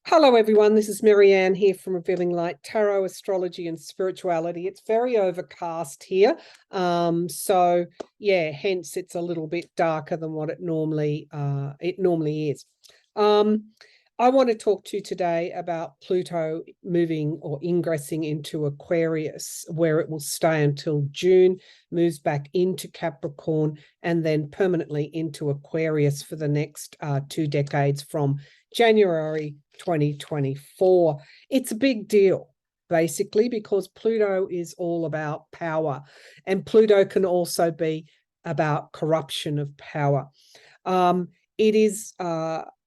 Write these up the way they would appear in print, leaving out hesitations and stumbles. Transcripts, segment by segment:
Hello, everyone. This is Marianne here from Revealing Light Tarot, Astrology and Spirituality. It's very overcast here. Hence it's a little bit darker than what it normally is. I want to talk to you today about Pluto moving or ingressing into Aquarius, where it will stay until June, moves back into Capricorn, and then permanently into Aquarius for the next 2 decades from January 2024. It's a big deal, basically, because Pluto is all about power, and Pluto can also be about corruption of power. It is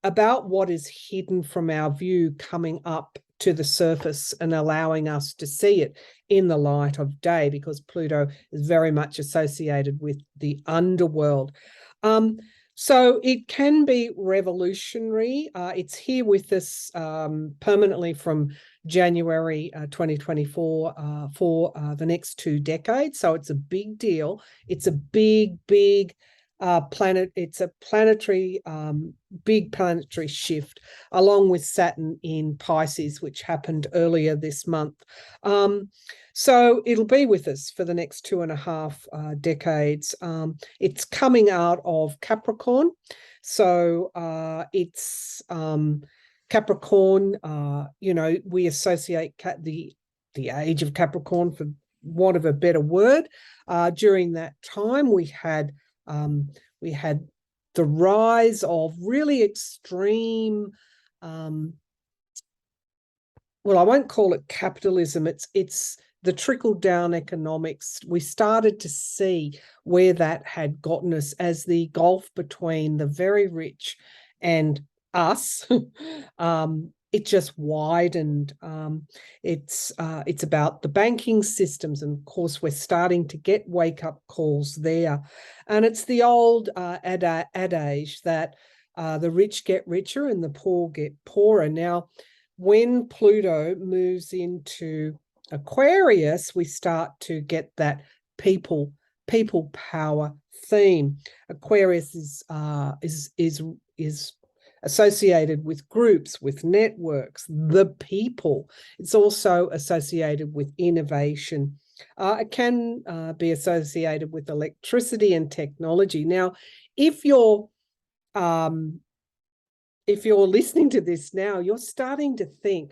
about what is hidden from our view coming up to the surface and allowing us to see it in the light of day, because Pluto is very much associated with the underworld. So it can be revolutionary. It's here with us permanently from January 2024 for the next 2 decades. So it's a big deal. It's a big planet. It's a planetary, big planetary shift, along with Saturn in Pisces, which happened earlier this month. So it'll be with us for the next 2.5 decades. It's coming out of Capricorn. So it's Capricorn, we associate the age of Capricorn, for want of a better word. During that time, we had the rise of really extreme, well, I won't call it capitalism. It's the trickle-down economics. We started to see where that had gotten us as the gulf between the very rich and us it just widened. It's about the banking systems, and of course we're starting to get wake-up calls there. And it's the old adage that the rich get richer and the poor get poorer. Now, when Pluto moves into Aquarius, we start to get that people power theme. Aquarius is associated with groups, with networks, the people. It's also associated with innovation. It can be associated with electricity and technology. Now, if you're listening to this now, you're starting to think,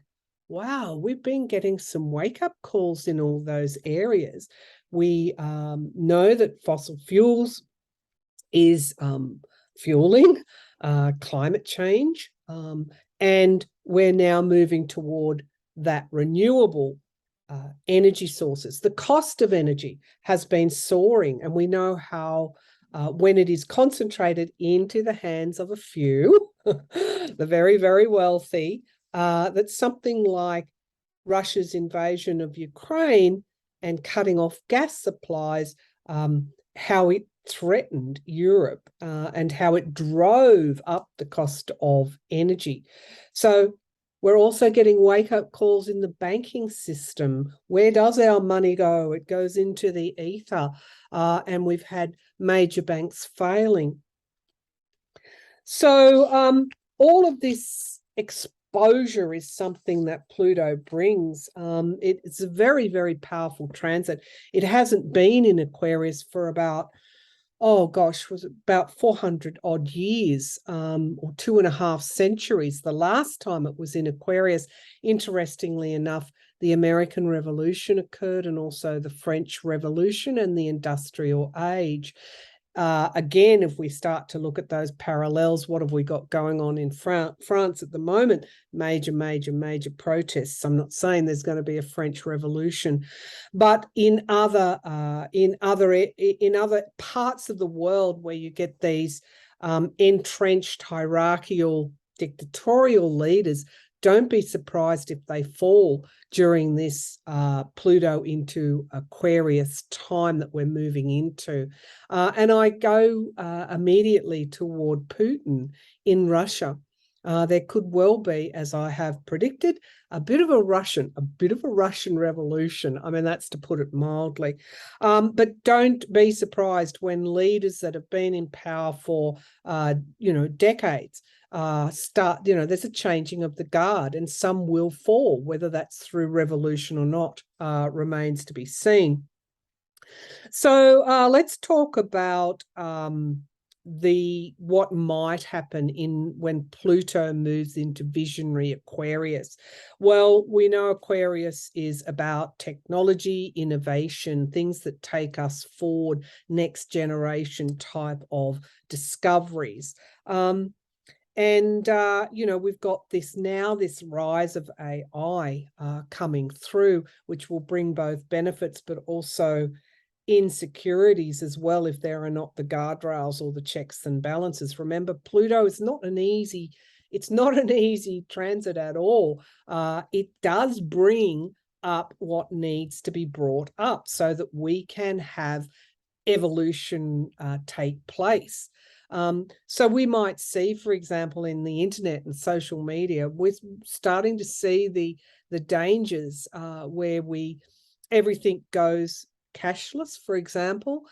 wow, we've been getting some wake-up calls in all those areas. We know that fossil fuels is fueling climate change, and we're now moving toward that renewable energy sources. The cost of energy has been soaring, and we know how when it is concentrated into the hands of a few, the very, very wealthy, that something like Russia's invasion of Ukraine and cutting off gas supplies, how it threatened Europe and how it drove up the cost of energy. So we're also getting wake-up calls in the banking system. Where does our money go? It goes into the ether, and we've had major banks failing. So all of this exposure is something that Pluto brings. It's a very, very powerful transit. It hasn't been in Aquarius for about, was it about 400 odd years, or 2.5 centuries, the last time it was in Aquarius. Interestingly enough, the American Revolution occurred, and also the French Revolution and the Industrial Age. Again, if we start to look at those parallels, what have we got going on in France at the moment? Major protests. I'm not saying there's going to be a French Revolution, but in other parts of the world where you get these entrenched hierarchical dictatorial leaders, don't be surprised if they fall during this Pluto into Aquarius time that we're moving into. And I go immediately toward Putin in Russia. There could well be, as I have predicted, a bit of a Russian revolution. I mean, that's to put it mildly. But don't be surprised when leaders that have been in power for decades there's a changing of the guard, and some will fall. Whether that's through revolution or not remains to be seen. So let's talk about what might happen when Pluto moves into visionary Aquarius. Well, we know Aquarius is about technology, innovation, things that take us forward, next generation type of discoveries. We've got this rise of AI coming through, which will bring both benefits but also insecurities as well if there are not the guardrails or the checks and balances. Remember, Pluto is not an easy transit at all. It does bring up what needs to be brought up so that we can have evolution take place. So we might see, for example, in the internet and social media, we're starting to see the dangers where everything goes cashless, for example.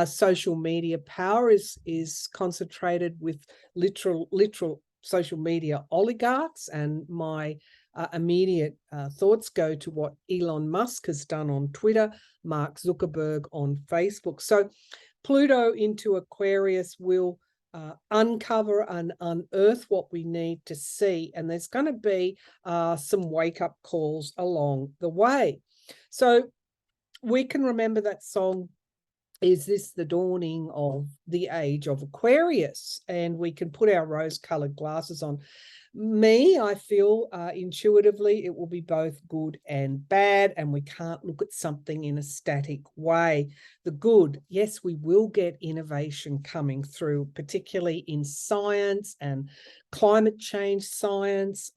Social media power is concentrated with literal social media oligarchs, and my immediate thoughts go to what Elon Musk has done on Twitter, Mark Zuckerberg on Facebook. So Pluto into Aquarius will uncover and unearth what we need to see, and there's going to be some wake-up calls along the way. So we can remember that song, Is This the Dawning of the Age of Aquarius? And we can put our rose-colored glasses on. I feel intuitively it will be both good and bad, and we can't look at something in a static way. The good, yes, we will get innovation coming through, particularly in science and climate change science,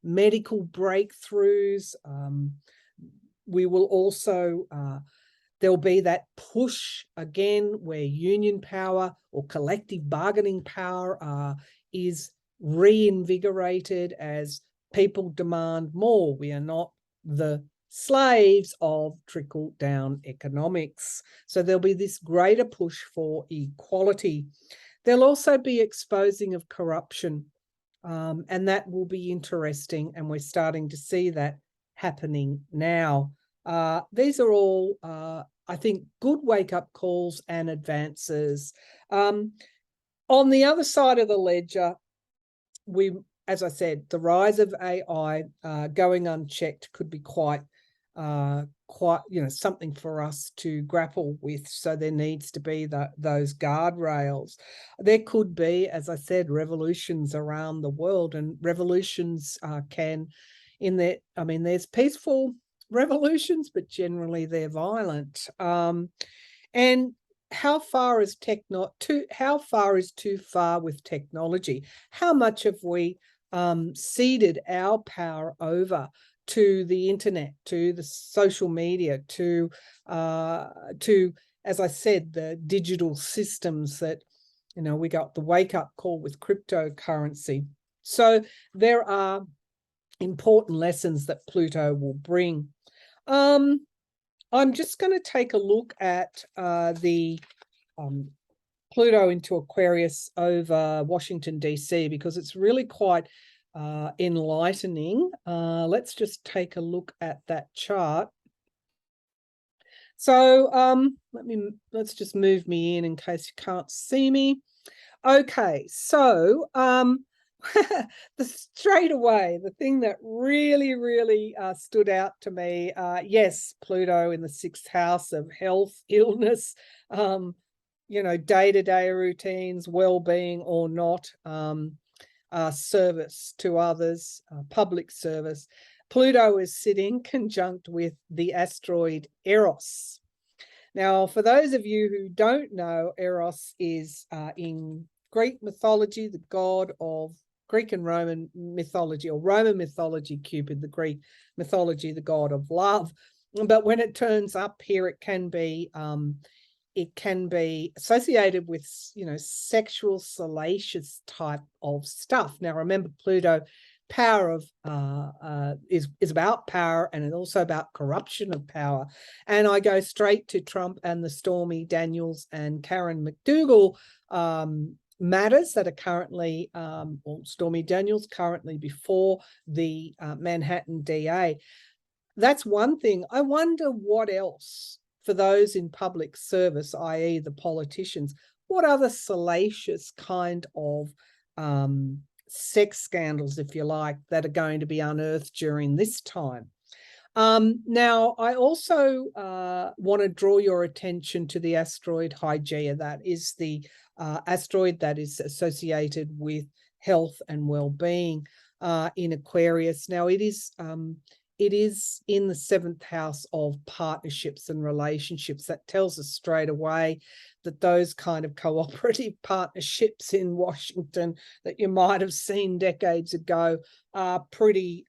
medical breakthroughs. We will also there'll be that push again where union power or collective bargaining power is reinvigorated as people demand more. We are not the slaves of trickle-down economics. So there'll be this greater push for equality. There'll also be exposing of corruption, and that will be interesting, and we're starting to see that happening now. These are all, I think, good wake-up calls and advances. On the other side of the ledger, as I said, the rise of AI going unchecked could be quite something for us to grapple with. So there needs to be those guardrails. There could be, as I said, revolutions around the world, and revolutions there's peaceful revolutions, but generally they're violent. And how far is too far with technology? How much have we ceded our power over to the internet, to the social media, to as I said, the digital systems that we got the wake-up call with cryptocurrency. So there are important lessons that Pluto will bring. I'm just going to take a look at the Pluto into Aquarius over Washington, D.C., because it's really quite enlightening. Let's just take a look at that chart. So let's just move me in case you can't see me. Okay, so straight away, the thing that really stood out to me, yes, Pluto in the 6th house of health, illness, day-to-day routines, well-being or not, service to others, public service. Pluto is sitting conjunct with the asteroid Eros. Now, for those of you who don't know, Eros is in Greek mythology, the god of Greek and Roman mythology, or Roman mythology, Cupid, the Greek mythology, the god of love. But when it turns up here, it can be associated with, sexual, salacious type of stuff. Now, remember, Pluto, power of is about power, and it's also about corruption of power. And I go straight to Trump and the Stormy Daniels and Karen McDougal matters that are currently, or Stormy Daniels currently before the Manhattan DA. That's one thing. I wonder what else for those in public service, i.e. the politicians, what other salacious kind of sex scandals, if you like, that are going to be unearthed during this time. Now, I also want to draw your attention to the asteroid Hygeia. That is the asteroid that is associated with health and well-being in Aquarius. Now, it is in the 7th house of partnerships and relationships. That tells us straight away that those kind of cooperative partnerships in Washington that you might have seen decades ago are pretty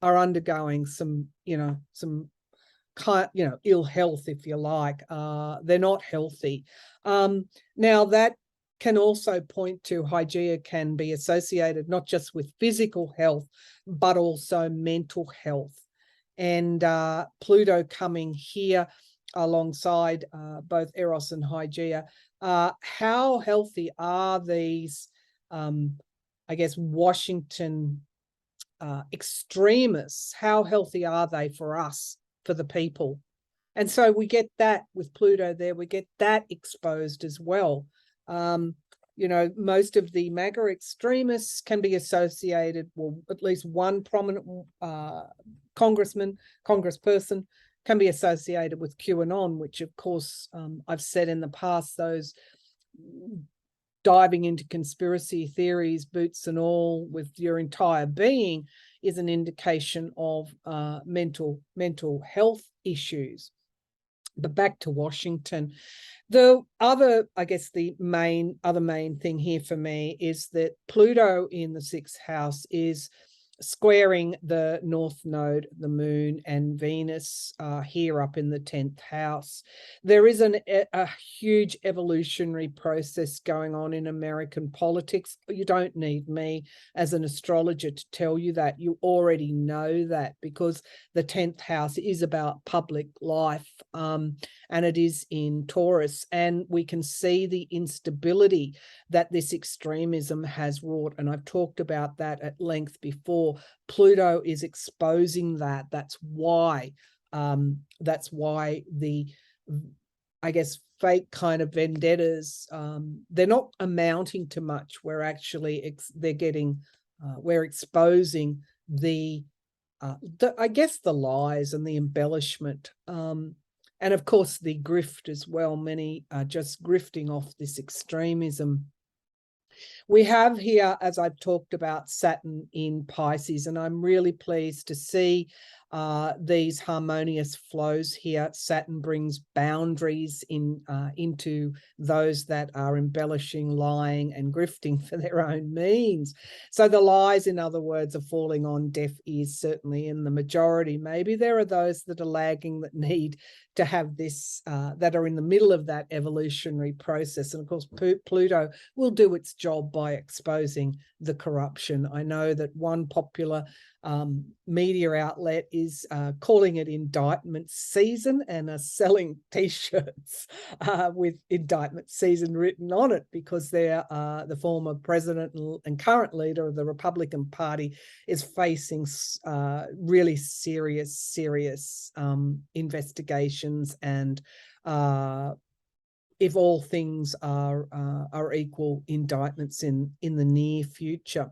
are undergoing some ill health, if you like. They're not healthy. Now that can also point to Hygeia can be associated not just with physical health, but also mental health. And Pluto coming here alongside both Eros and Hygeia, how healthy are these, I guess, Washington extremists? How healthy are they for us, for the people? And so we get that with Pluto there, we get that exposed as well. Most of the MAGA extremists can be associated, well, at least one prominent congressperson can be associated with QAnon, which of course I've said in the past, those diving into conspiracy theories, boots and all, with your entire being is an indication of mental health issues. But back to Washington. The other, I guess, the other main thing here for me is that Pluto in the 6th house is squaring the North Node, the Moon, and Venus here up in the 10th house. There is a huge evolutionary process going on in American politics. You don't need me as an astrologer to tell you that. You already know that, because the 10th house is about public life, and it is in Taurus. And we can see the instability that this extremism has wrought. And I've talked about that at length before. Pluto is exposing that. That's why the, I guess, fake kind of vendettas, they're not amounting to much. We're actually, we're exposing I guess, the lies and the embellishment. And of course, the grift as well. Many are just grifting off this extremism. We have here, as I've talked about, Saturn in Pisces, and I'm really pleased to see these harmonious flows here. Saturn brings boundaries into those that are embellishing, lying, and grifting for their own means. So the lies, in other words, are falling on deaf ears, certainly in the majority. Maybe there are those that are lagging that need to have this, that are in the middle of that evolutionary process. And of course, Pluto will do its job by exposing the corruption. I know that one popular media outlet is calling it indictment season and are selling t-shirts with indictment season written on it, because they're the former president and current leader of the Republican Party is facing really serious investigations, and if all things are equal, indictments in the near future.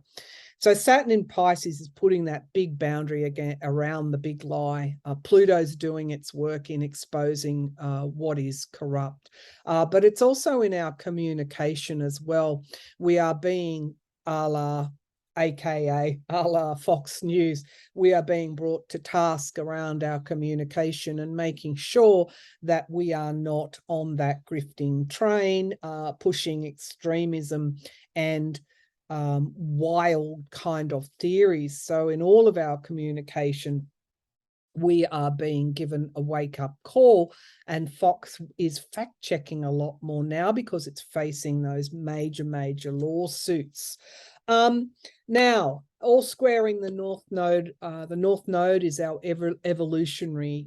So Saturn in Pisces is putting that big boundary again around the big lie. Pluto's doing its work in exposing what is corrupt. But it's also in our communication as well. We are being, aka Fox News, we are being brought to task around our communication and making sure that we are not on that grifting train, pushing extremism and wild kind of theories. So in all of our communication, we are being given a wake-up call, and Fox is fact-checking a lot more now because it's facing those major lawsuits. Now, all squaring the North Node. The North Node is our evolutionary,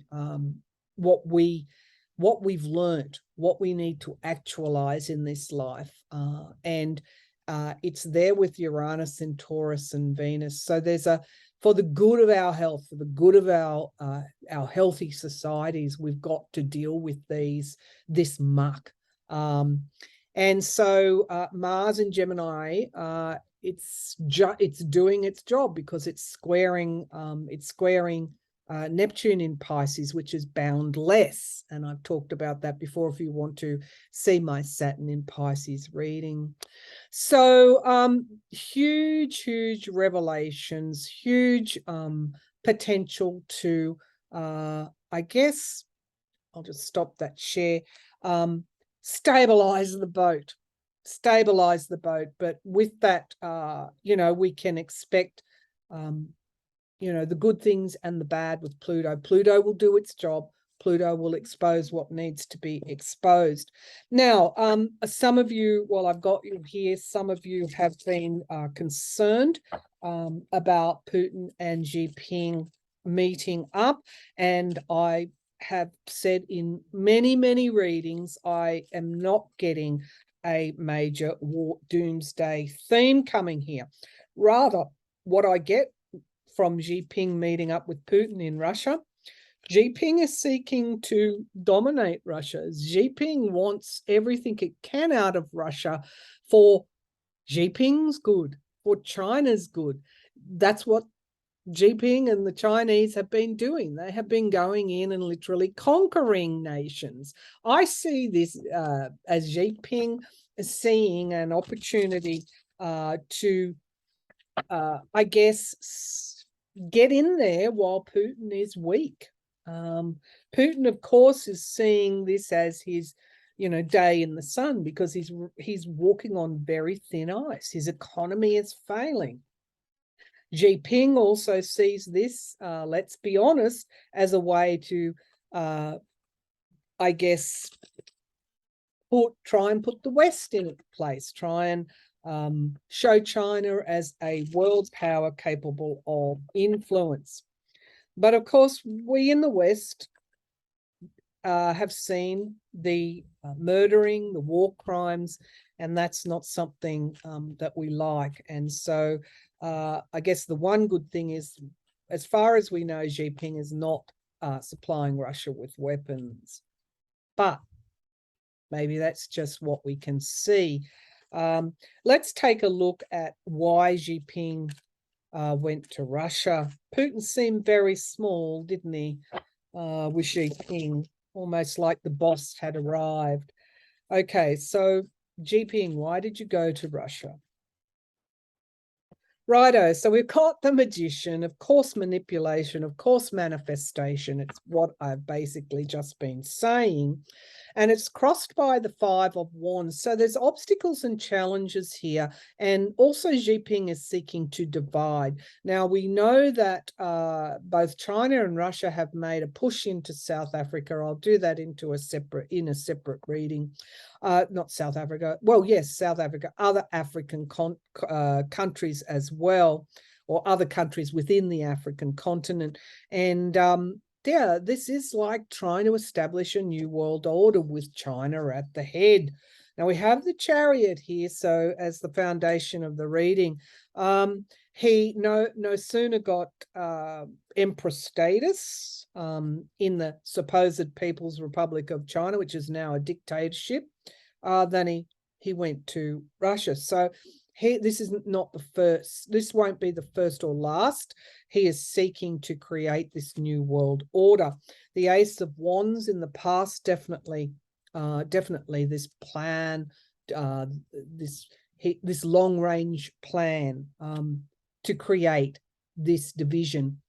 what we what we've learned, what we need to actualize in this life. And it's there with Uranus and Taurus and Venus. So there's for the good of our health, for the good of our healthy societies, we've got to deal with this muck. And so Mars in Gemini, it's doing its job because it's squaring Neptune in Pisces, which is boundless. And I've talked about that before if you want to see my Saturn in Pisces reading. So huge revelations, huge potential to, I guess, I'll just stop that share, stabilize the boat. But with that, we can expect, the good things and the bad with Pluto. Pluto will do its job. Pluto will expose what needs to be exposed. Now, some of you, while I've got you here, some of you have been concerned about Putin and Xi Jinping meeting up. And I have said in many readings, I am not getting a major doomsday theme coming here. Rather, what I get from Xi Jinping meeting up with Putin in Russia, Xi Jinping is seeking to dominate Russia. Xi Jinping wants everything it can out of Russia for Xi Jinping's good, for China's good. That's what Xi Jinping and the Chinese have been doing. They have been going in and literally conquering nations. I see this as Xi Jinping seeing an opportunity to, I guess, get in there while Putin is weak. Putin, of course, is seeing this as his, day in the sun, because he's walking on very thin ice. His economy is failing. Xi Jinping also sees this, let's be honest, as a way to, I guess, try and put the West in its place, try and show China as a world power capable of influence. But of course, we in the West have seen the murdering, the war crimes, and that's not something that we like. And so I guess the one good thing is, as far as we know, Xi Jinping is not supplying Russia with weapons. But maybe that's just what we can see. Let's take a look at why Xi Jinping went to Russia. Putin seemed very small, didn't he, with Xi Jinping, almost like the boss had arrived. Okay, so Xi Jinping, why did you go to Russia? Righto, so we've got the magician, of course, manipulation, of course, manifestation. It's what I've basically just been saying. And it's crossed by the 5 of Wands. So there's obstacles and challenges here. And also Xi Jinping is seeking to divide. Now, we know that both China and Russia have made a push into South Africa. I'll do that in a separate reading. Not South Africa. Well, yes, South Africa, other African countries as well, or other countries within the African continent. And yeah, this is like trying to establish a new world order with China at the head. Now we have the Chariot here, so as the foundation of the reading, he no sooner got emperor status in the supposed People's Republic of China, which is now a dictatorship, than he went to Russia. So this is not the first. This won't be the first or last. He is seeking to create this new world order. The Ace of Wands in the past, definitely this plan, this long range plan to create this division,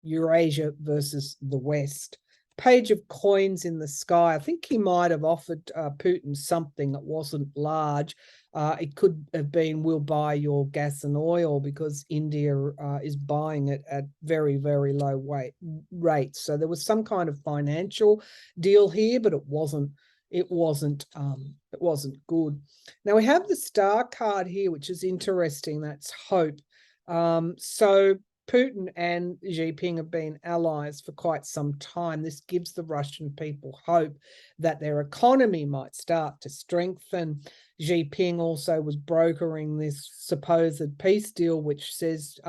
Eurasia versus the West. Page of Coins in the sky. I think he might have offered Putin something that wasn't large. It could have been, we'll buy your gas and oil, because India is buying it at very, very low rates. So there was some kind of financial deal here, but it wasn't good. Now we have the Star card here, which is interesting. That's hope. So Putin and Xi Jinping have been allies for quite some time, this gives the Russian people hope that their economy might start to strengthen. Xi Jinping also was brokering this supposed peace deal, which says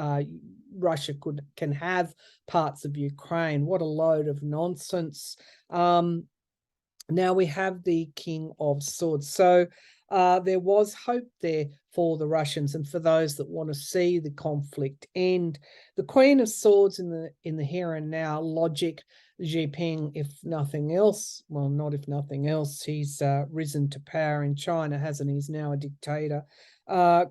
Russia can have parts of Ukraine. What a load of nonsense. Now we have the King of Swords. So there was hope there for the Russians and for those that want to see the conflict end. The Queen of Swords in the here and now, logic. Xi Jinping, if nothing else, well, not if nothing else, he's risen to power in China, hasn't he? He's now a dictator.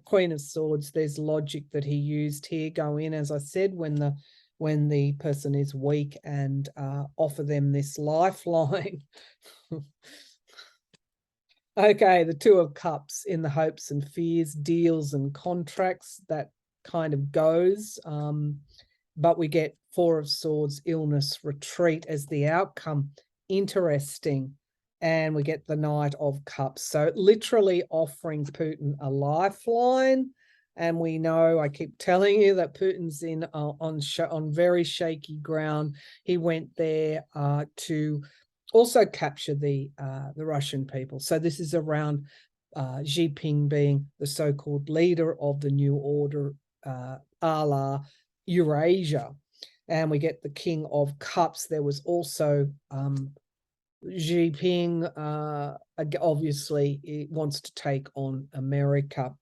Queen of Swords, there's logic that he used here. Go in, as I said, when the person is weak and offer them this lifeline. Okay, the Two of Cups in the hopes and fears, deals and contracts, that kind of goes. But we get Four of Swords, illness, retreat as the outcome. Interesting. And we get the Knight of Cups. So literally offering Putin a lifeline. And we know, I keep telling you that Putin's on very shaky ground. He went there to also capture the Russian people. So this is around Xi Jinping being the so-called leader of the new order, a la Eurasia. And we get the King of Cups. There was also Xi Jinping, obviously, it wants to take on America.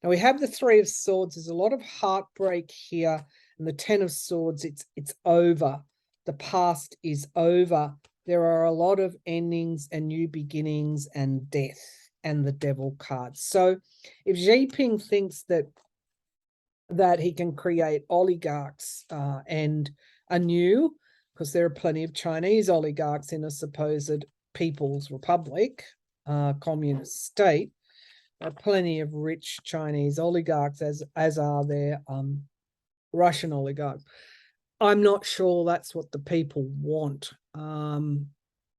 Now we have the Three of Swords. There's a lot of heartbreak here. And the Ten of Swords, it's over. The past is over. There are a lot of endings and new beginnings and death and the Devil card. So if Xi Jinping thinks that he can create oligarchs and anew, because there are plenty of Chinese oligarchs in a supposed People's Republic, communist state, plenty of rich Chinese oligarchs, as are there Russian oligarchs. I'm not sure that's what the people want.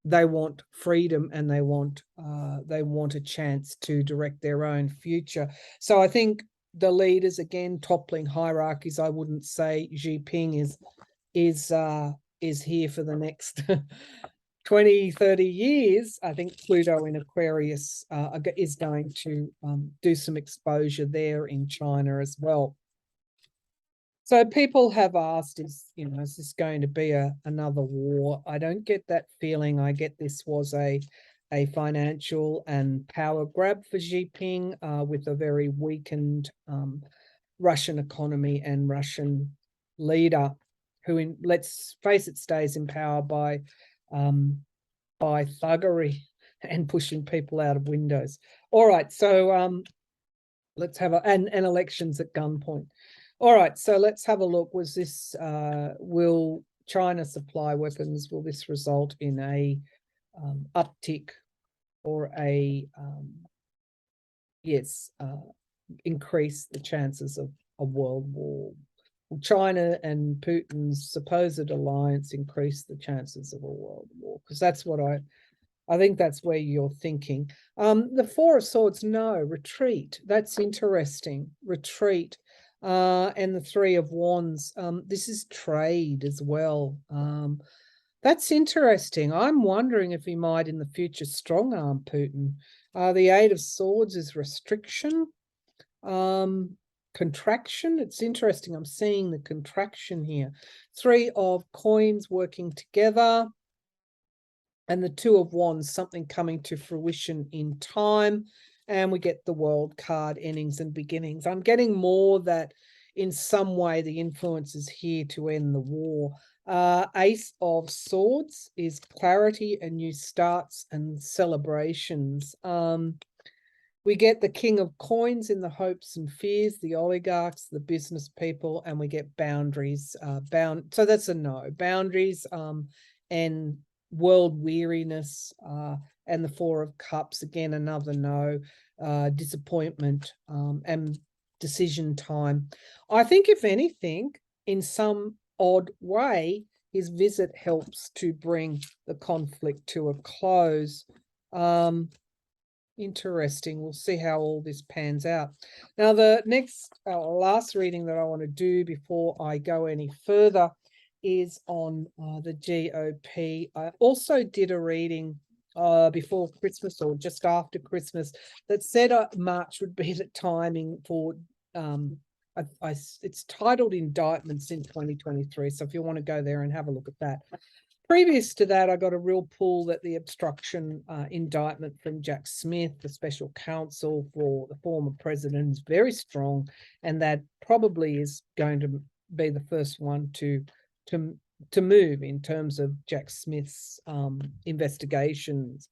They want freedom and they want a chance to direct their own future. So I think the leaders, again, toppling hierarchies. I wouldn't say Xi Jinping is here for the next 20, 30 years. I think Pluto in Aquarius is going to do some exposure there in China as well. So people have asked, is this going to be another war? I don't get that feeling. I get this was a financial and power grab for Xi Jinping with a very weakened Russian economy and Russian leader who, let's face it, stays in power by thuggery and pushing people out of windows. All right, so let's have and elections at gunpoint. All right, so let's have a look. Was this, will China supply weapons? Will this result in a uptick or increase the chances of a world war? Will China and Putin's supposed alliance increase the chances of a world war? Because that's what I think that's where you're thinking. The Four of Swords, no, retreat. That's interesting, retreat. And the Three of Wands, this is trade as well. That's interesting. I'm wondering if he might in the future strong-arm Putin. The Eight of Swords is restriction, contraction. It's interesting. I'm seeing the contraction here. Three of Coins working together. And the Two of Wands, something coming to fruition in time. And we get the World card, endings and beginnings. I'm getting more that in some way the influence is here to end the war. Ace of Swords is clarity and new starts and celebrations. We get the King of Coins in the hopes and fears, the oligarchs, the business people, and we get boundaries. So that's a no. Boundaries and world weariness, and the Four of Cups, again, another no. Disappointment and decision time. I think, if anything, in some odd way, his visit helps to bring the conflict to a close. Interesting. We'll see how all this pans out. Now, the next, last reading that I want to do before I go any further is on the GOP. I also did a reading before Christmas or just after Christmas that said March would be the timing for, it's titled Indictments in 2023. So if you want to go there and have a look at that. Previous to that, I got a real pull that the obstruction indictment from Jack Smith, the special counsel for the former president, is very strong, and that probably is going to be the first one to move in terms of Jack Smith's investigations.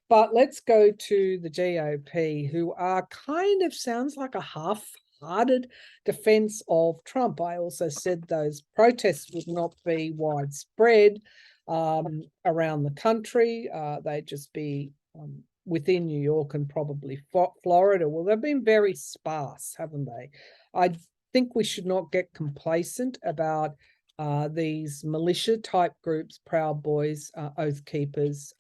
But let's go to the GOP, who are kind of sounds like a half-hearted defense of Trump. I also said those protests would not be widespread around the country. They'd just be within New York and probably Florida. Well, they've been very sparse, haven't they? I think we should not get complacent about these militia type groups, Proud Boys, Oath Keepers.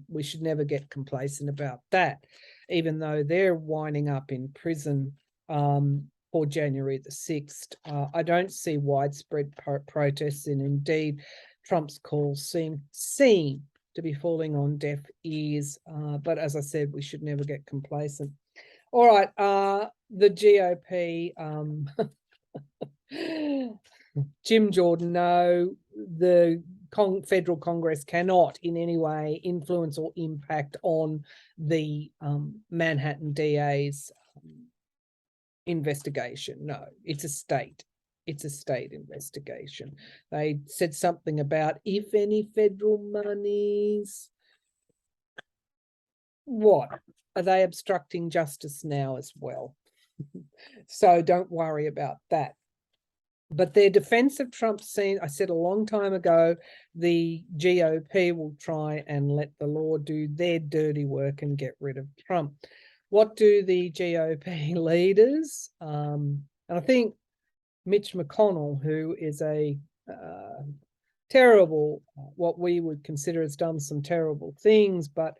We should never get complacent about that, even though they're winding up in prison for January the 6th. I don't see widespread protests, and indeed Trump's calls seem to be falling on deaf ears. But as I said, we should never get complacent. All right, the GOP, Jim Jordan, no, the federal Congress cannot in any way influence or impact on the Manhattan DA's investigation. No, it's a state investigation. They said something about if any federal monies. What? Are they obstructing justice now as well? So don't worry about that. But their defense of Trump scene, I said a long time ago, the GOP will try and let the law do their dirty work and get rid of Trump. What do the GOP leaders, and I think Mitch McConnell, who is a terrible, what we would consider has done some terrible things, but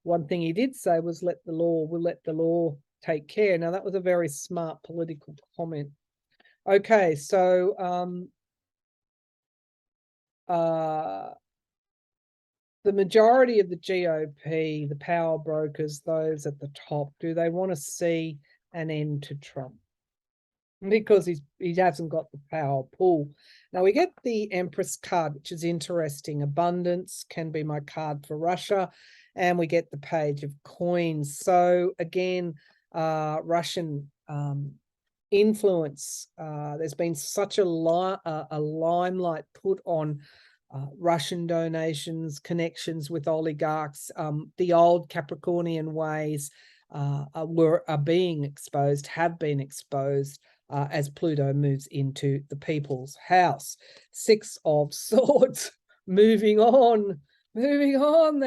one thing he did say was we'll let the law take care. Now, that was a very smart political comment. Okay, so the majority of the GOP, the power brokers, those at the top, do they want to see an end to Trump? Because he hasn't got the power pull. Now we get the Empress card, which is interesting. Abundance can be my card for Russia. And we get the Page of Coins. So again, Russian influence. There's been such a limelight put on Russian donations, connections with oligarchs. The old Capricornian ways are being exposed, have been exposed, as Pluto moves into the people's house. Six of Swords, moving on. They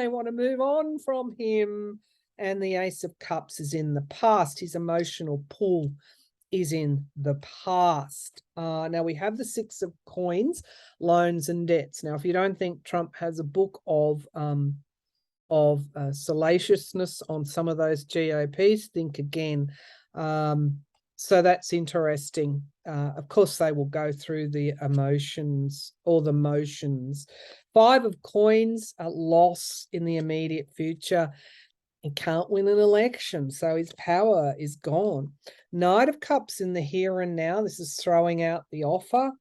want to move on from him. And the Ace of Cups is in the past. His emotional pull is in the past. Now we have the Six of Coins, loans and debts. Now, if you don't think Trump has a book of salaciousness on some of those GOPs, think again. So that's interesting. Of course, they will go through the emotions or the motions. Five of Coins, a loss in the immediate future. He can't win an election, so his power is gone. Knight of Cups in the here and now. This is throwing out the offer,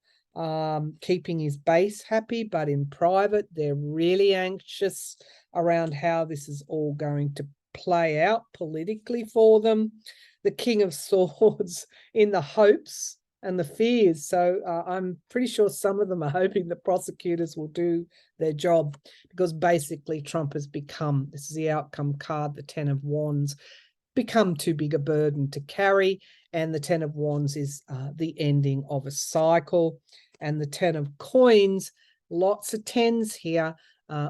keeping his base happy, but in private, they're really anxious around how this is all going to play out politically for them. The King of Swords in the hopes and the fears. So I'm pretty sure some of them are hoping the prosecutors will do their job, because basically Trump has become, this is the outcome card, the Ten of Wands, become too big a burden to carry. And the Ten of Wands is the ending of a cycle. And the Ten of Coins, lots of tens here,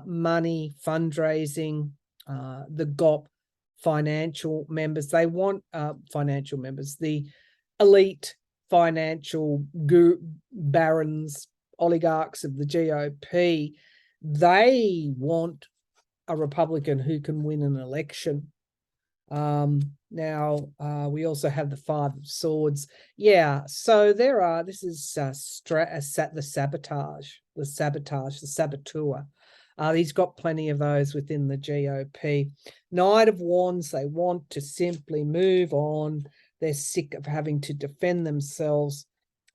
money, fundraising, the GOP, financial members. They want financial members, the elite financial barons, oligarchs of the GOP. They want a Republican who can win an election. Now we also have the Five of Swords. Yeah, so this is the sabotage, the saboteur. He's got plenty of those within the GOP. Knight of Wands, they want to simply move on. They're sick of having to defend themselves.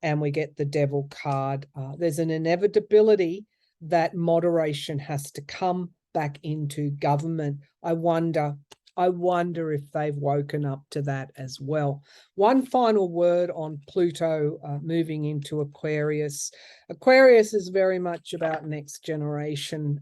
And we get the Devil card. There's an inevitability that moderation has to come back into government. I wonder if they've woken up to that as well. One final word on Pluto moving into Aquarius. Aquarius is very much about next generation.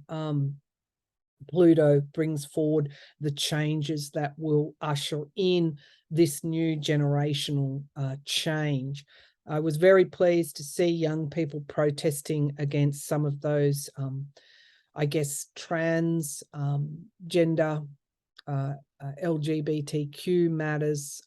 Pluto brings forward the changes that will usher in this new generational change. I was very pleased to see young people protesting against some of those, I guess, trans gender LGBTQ matters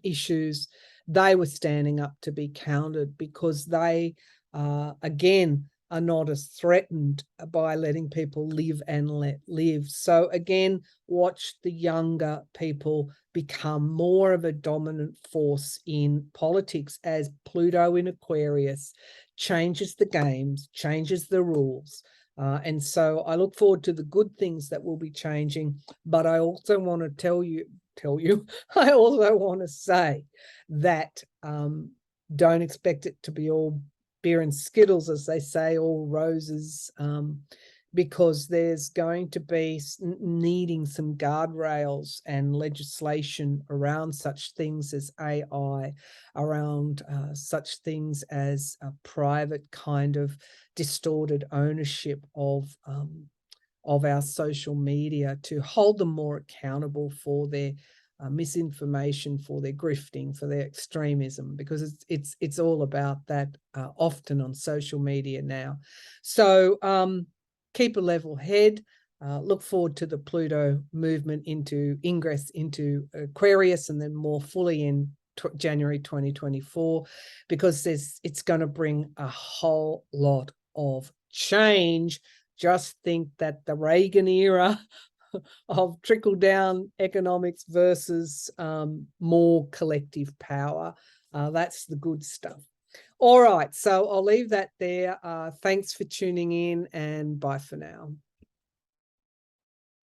issues. They were standing up to be counted because they, again, are not as threatened by letting people live and let live. So again, watch the younger people become more of a dominant force in politics as Pluto in Aquarius changes the games, changes the rules. And so I look forward to the good things that will be changing, but I also want to tell you, I also want to say that don't expect it to be all beer and skittles, as they say, all roses, because there's going to be needing some guardrails and legislation around such things as AI, around such things as a private kind of distorted ownership of our social media, to hold them more accountable for their misinformation, for their grifting, for their extremism, because it's all about that often on social media now. So keep a level head. Look forward to the Pluto movement ingress into Aquarius, and then more fully in January 2024, because it's going to bring a whole lot of change. Just think that the Reagan era of trickle-down economics versus more collective power, that's the good stuff. All right, so I'll leave that there. Thanks for tuning in, and bye for now.